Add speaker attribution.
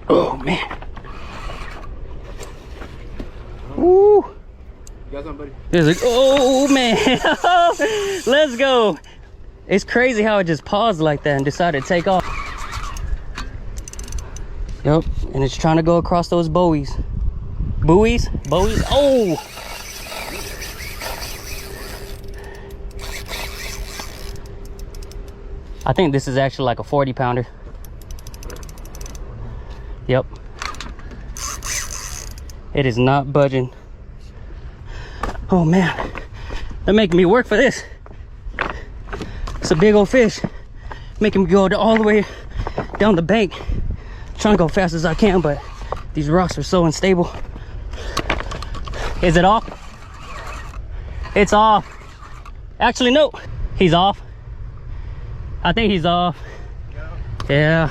Speaker 1: Oh man. Woo.
Speaker 2: You got something, buddy?
Speaker 1: There's like, oh man. Let's go. It's crazy how it just paused like that and decided to take off. Yep, and it's trying to go across those buoys. Buoys? Oh! I think this is actually like a 40 pounder. Yep. It is not budging. Oh man, they're making me work for this. It's a big old fish. Making me go all the way down the bank. Trying to go fast as I can, but these rocks are so unstable. Is it off? It's off. Actually, no. He's off. I think he's off. Yeah.